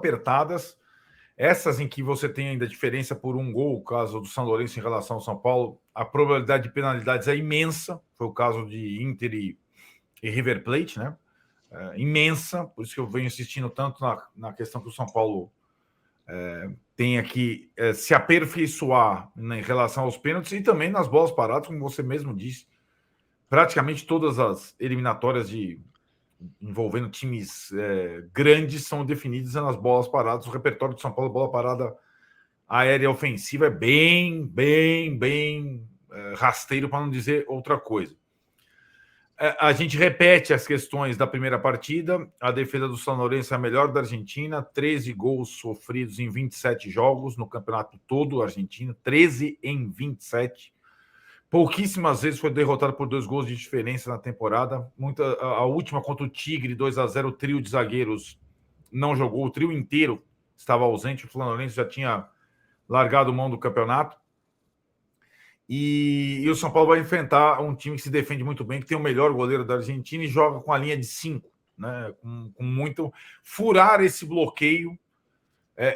apertadas. Essas em que você tem ainda diferença por um gol, o caso do São Lourenço em relação ao São Paulo, a probabilidade de penalidades é imensa. Foi o caso de Inter e River Plate, né? Imensa. Por isso que eu venho insistindo tanto na questão que o São Paulo tenha que se aperfeiçoar, né, em relação aos pênaltis e também nas bolas paradas, como você mesmo disse. Praticamente todas as eliminatórias envolvendo times grandes são definidas nas bolas paradas. O repertório de São Paulo, bola parada aérea ofensiva, é bem rasteiro, para não dizer outra coisa. A gente repete as questões da primeira partida. A defesa do São Lourenço é a melhor da Argentina, 13 gols sofridos em 27 jogos no campeonato todo argentino, 13 em 27. Pouquíssimas vezes foi derrotado por 2 gols de diferença na temporada. A última contra o Tigre, 2-0, o trio de zagueiros não jogou, o trio inteiro estava ausente, o São Lourenço já tinha largado mão do campeonato. E o São Paulo vai enfrentar um time que se defende muito bem, que tem o melhor goleiro da Argentina e joga com a linha de 5, né? Com muito... Furar esse bloqueio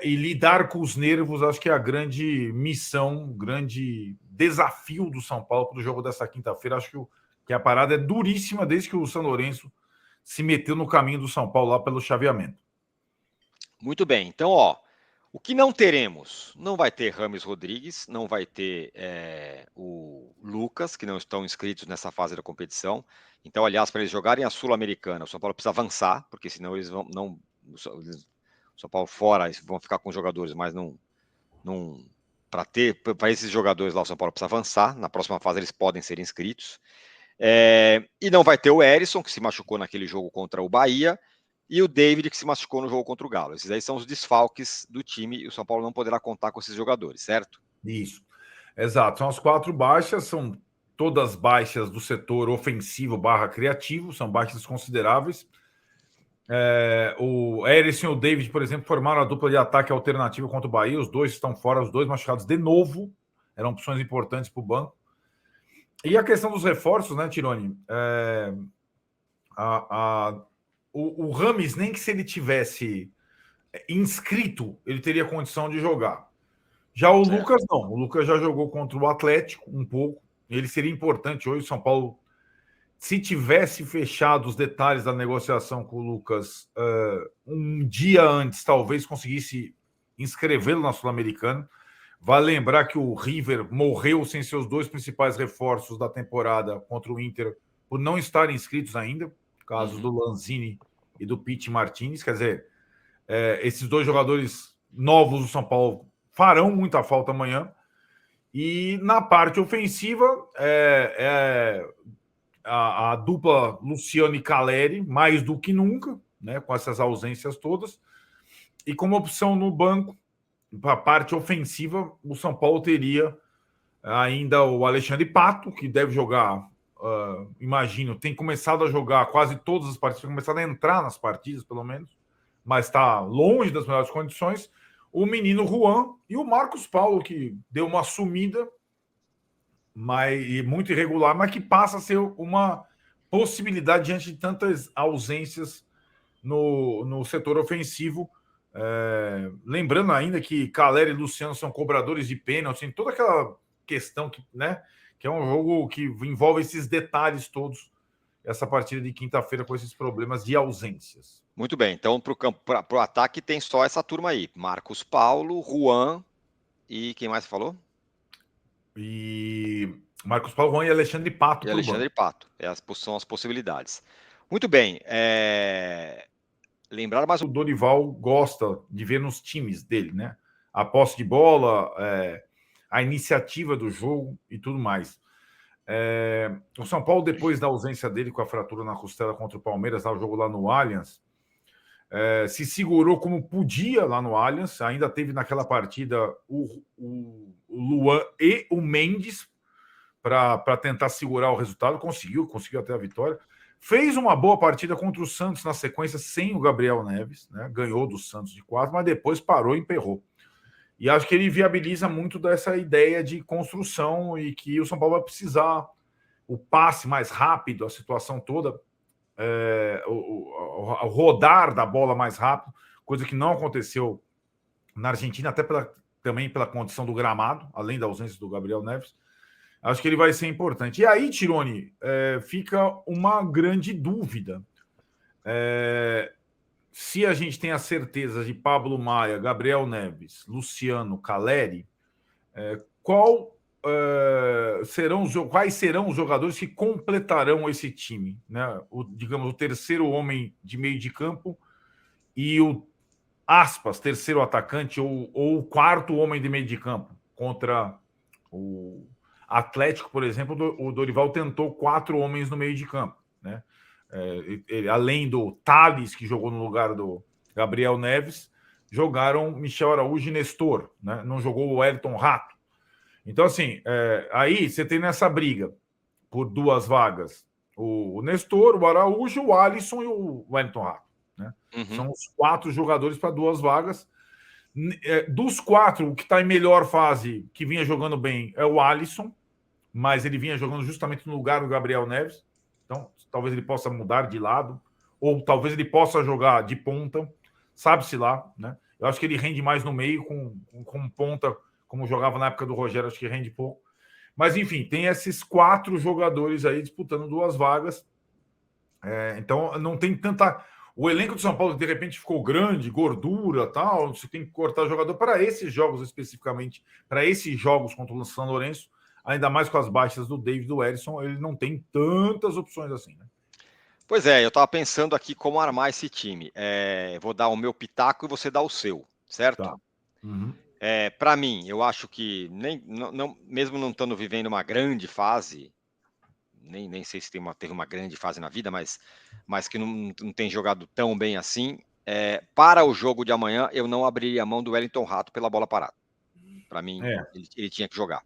e lidar com os nervos, acho que é a grande missão, grande desafio do São Paulo para o jogo dessa quinta-feira. Acho que a parada é duríssima desde que o São Lourenço se meteu no caminho do São Paulo lá pelo chaveamento. Muito bem. Então, o que não teremos? Não vai ter Rames Rodrigues, não vai ter o Lucas, que não estão inscritos nessa fase da competição. Então, aliás, para eles jogarem a Sul-Americana, o São Paulo precisa avançar, porque senão eles vão não... O São Paulo fora, eles vão ficar com os jogadores, mas não para esses jogadores lá, o São Paulo precisa avançar. Na próxima fase, eles podem ser inscritos. E não vai ter o Erisson, que se machucou naquele jogo contra o Bahia, e o David, que se machucou no jogo contra o Galo. Esses aí são os desfalques do time e o São Paulo não poderá contar com esses jogadores, certo? Isso, exato. São as 4 baixas, são todas baixas do setor ofensivo / criativo, são baixas consideráveis. O Erisson e o David, por exemplo, formaram a dupla de ataque alternativa contra o Bahia. Os dois estão fora, os dois machucados de novo. Eram opções importantes para o banco. E a questão dos reforços, né, Tironi? O Rames, nem que se ele tivesse inscrito, ele teria condição de jogar. Já o Lucas, não. O Lucas já jogou contra o Atlético um pouco. Ele seria importante hoje. O São Paulo, se tivesse fechado os detalhes da negociação com o Lucas um dia antes, talvez conseguisse inscrevê-lo na Sul-Americana. Vale lembrar que o River morreu sem seus 2 principais reforços da temporada contra o Inter por não estarem inscritos ainda, casos do Lanzini e do Pity Martinez. Quer dizer, esses 2 jogadores novos do São Paulo farão muita falta amanhã. E na parte ofensiva, a dupla Luciano e Caleri, mais do que nunca, né, com essas ausências todas. E como opção no banco, para a parte ofensiva, o São Paulo teria ainda o Alexandre Pato, que deve jogar, imagino, tem começado a jogar quase todas as partidas, tem começado a entrar nas partidas, pelo menos, mas está longe das melhores condições. O menino Juan e o Marcos Paulo, que deu uma sumida, muito irregular, mas que passa a ser uma possibilidade diante de tantas ausências no setor ofensivo. Lembrando ainda que Caleri e Luciano são cobradores de pênalti, tem toda aquela questão que, né, que é um jogo que envolve esses detalhes todos, essa partida de quinta-feira com esses problemas de ausências. Muito bem, então para o ataque tem só essa turma aí, Marcos Paulo, Juan e quem mais falou? E Marcos Paulo, Juan e Alexandre Pato. E Alexandre Pato, são as possibilidades. Muito bem, lembrar mais... O Dorival gosta de ver nos times dele, né? A posse de bola, a iniciativa do jogo e tudo mais. O São Paulo, depois da ausência dele com a fratura na costela contra o Palmeiras, o jogo lá no Allianz, se segurou como podia lá no Allianz. Ainda teve naquela partida o Luan e o Mendes para tentar segurar o resultado. Conseguiu até a vitória. Fez uma boa partida contra o Santos na sequência, sem o Gabriel Neves, né? Ganhou do Santos de 4, mas depois parou e emperrou. E acho que ele viabiliza muito dessa ideia de construção e que o São Paulo vai precisar o passe mais rápido, a situação toda, o rodar da bola mais rápido, coisa que não aconteceu na Argentina, até também pela condição do gramado, além da ausência do Gabriel Neves. Acho que ele vai ser importante. E aí, Tironi, fica uma grande dúvida. Se a gente tem a certeza de Pablo Maia, Gabriel Neves, Luciano, Caleri, quais serão os jogadores que completarão esse time? Né? Digamos, o terceiro homem de meio de campo e o aspas, terceiro atacante ou o quarto homem de meio de campo contra o Atlético, por exemplo. O Dorival tentou 4 homens no meio de campo, né? Além do Tales, que jogou no lugar do Gabriel Neves, jogaram Michel Araújo e Nestor, né? Não jogou o Wellington Rato. Então, assim, aí você tem nessa briga por 2 vagas o Nestor, o Araújo, o Alisson e o Wellington Rato. Né? Uhum. São os 4 jogadores para 2 vagas. Dos 4, o que está em melhor fase, que vinha jogando bem, é o Alisson, mas ele vinha jogando justamente no lugar do Gabriel Neves. Então, talvez ele possa mudar de lado, ou talvez ele possa jogar de ponta, sabe-se lá. Né? Eu acho que ele rende mais no meio, com ponta, como jogava na época do Rogério, acho que rende pouco. Mas, enfim, tem esses 4 jogadores aí disputando 2 vagas. Então, não tem tanta... O elenco do São Paulo, de repente, ficou grande, gordura, tal. Você tem que cortar jogador para esses jogos especificamente, para esses jogos contra o São Lourenço, ainda mais com as baixas do David e do Erisson, ele não tem tantas opções assim, né? Pois é, eu estava pensando aqui como armar esse time. Vou dar o meu pitaco e você dá o seu, certo? Tá. Uhum. Para mim, eu acho que, mesmo não estando vivendo uma grande fase, nem sei se teve uma grande fase na vida, mas que não tem jogado tão bem assim. Para o jogo de amanhã, eu não abriria a mão do Wellington Rato pela bola parada. Para mim, ele tinha que jogar.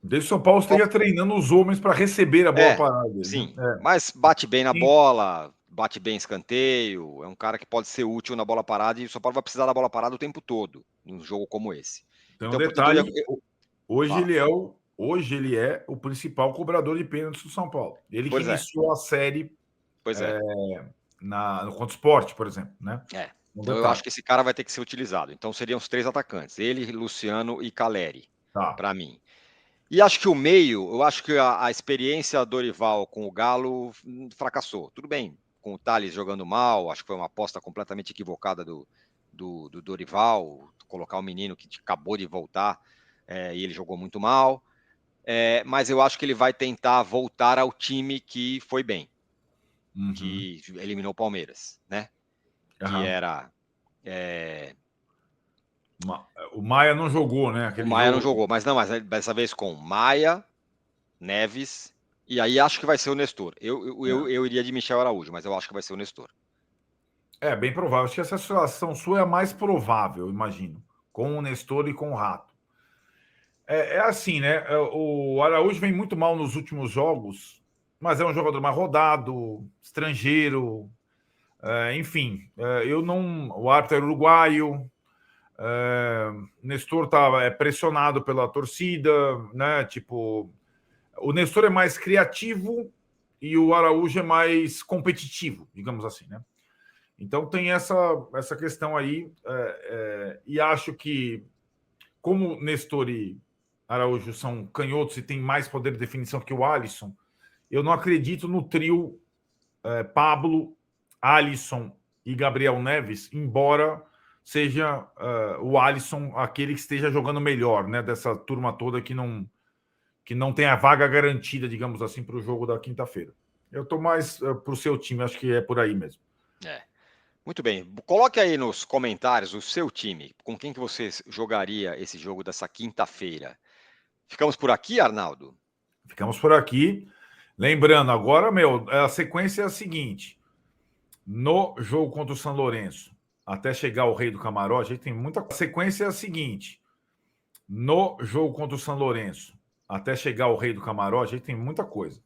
Desde o São Paulo esteja treinando os homens para receber a bola parada. Sim, mas bate bem na bola, bate bem escanteio, é um cara que pode ser útil na bola parada e o São Paulo vai precisar da bola parada o tempo todo, num jogo como esse. Então, um detalhe, hoje ele é o principal cobrador de pênaltis do São Paulo. Ele que iniciou a série contra o Sport, por exemplo. Né? Então eu acho que esse cara vai ter que ser utilizado. Então seriam os 3 atacantes, ele, Luciano e Caleri, para mim. E acho que o meio, eu acho que a experiência Dorival com o Galo fracassou. Tudo bem, com o Tales jogando mal, acho que foi uma aposta completamente equivocada do Dorival, colocar um menino que acabou de voltar e ele jogou muito mal. Mas eu acho que ele vai tentar voltar ao time que foi bem, que eliminou o Palmeiras, né? Que era... O Maia não jogou, né? O Maia não jogou, mas dessa vez com Maia, Neves, e aí acho que vai ser o Nestor. Eu iria de Michel Araújo, mas eu acho que vai ser o Nestor. Bem provável. Acho que essa situação sua é a mais provável, imagino. Com o Nestor e com o Rato. Assim, né? O Araújo vem muito mal nos últimos jogos, mas é um jogador mais rodado, estrangeiro, enfim. O árbitro era uruguaio. Nestor tá pressionado pela torcida, né? Tipo, o Nestor é mais criativo e o Araújo é mais competitivo, digamos assim, né? Então tem essa questão aí, e acho que como Nestor e Araújo são canhotos e tem mais poder de definição que o Alisson, eu não acredito no trio Pablo, Alisson e Gabriel Neves, embora seja o Alisson aquele que esteja jogando melhor, né? Dessa turma toda que não tem a vaga garantida, digamos assim, para o jogo da quinta-feira. Eu estou mais para o seu time, acho que é por aí mesmo. Muito bem. Coloque aí nos comentários o seu time. Com quem que você jogaria esse jogo dessa quinta-feira? Ficamos por aqui, Arnaldo? Ficamos por aqui. Lembrando, agora, a sequência é a seguinte. No jogo contra o São Lourenço, até chegar o Rei do Camarote, a gente tem muita... A sequência é a seguinte. No jogo contra o São Lourenço, até chegar o Rei do Camarote, a gente tem muita coisa.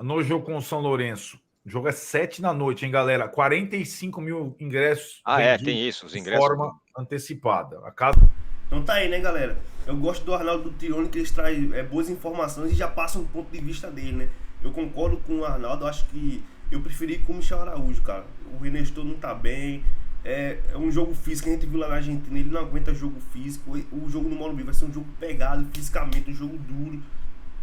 No jogo com o São Lourenço, o jogo é 7 da noite, hein, galera? 45 mil ingressos. Tem isso, os ingressos. De forma antecipada. Então tá aí, né, galera? Eu gosto do Arnaldo do Tironi, que eles trazem boas informações e já passam o ponto de vista dele, né? Eu concordo com o Arnaldo, acho que eu preferi com o Michel Araújo, cara. O Nestor não tá bem, é um jogo físico, a gente viu lá na Argentina, ele não aguenta jogo físico. O jogo no Morumbi vai ser um jogo pegado fisicamente, um jogo duro,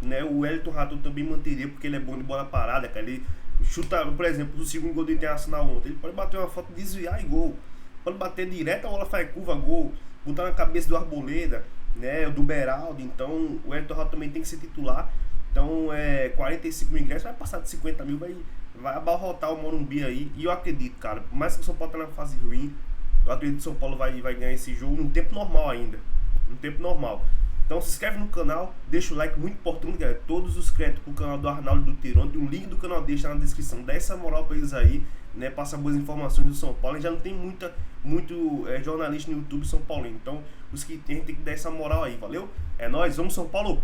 né? O Wellington Rato também manteria, porque ele é bom de bola parada, cara. Ele chuta, por exemplo, o segundo gol do Internacional ontem, ele pode bater uma foto, desviar e gol. Pode bater direto, a bola faz curva, gol. Botar na cabeça do Arboleda, né? Do Beraldo. Então o Wellington Rato também tem que ser titular. Então 45 mil ingressos, vai passar de 50 mil, vai abarrotar o Morumbi aí. E eu acredito, cara, por mais que o São Paulo tá na fase ruim, eu acredito que o São Paulo vai ganhar esse jogo num tempo normal ainda. Num tempo normal. Então se inscreve no canal, deixa o like, muito importante, galera. Todos os créditos pro canal do Arnaldo do Tirone, tem um link do canal deixa na descrição. Dá essa moral pra eles aí, né? Passa boas informações do São Paulo. Já não tem muito jornalista no YouTube São Paulo. Então a gente tem que dar essa moral aí, valeu? É nóis, vamos São Paulo!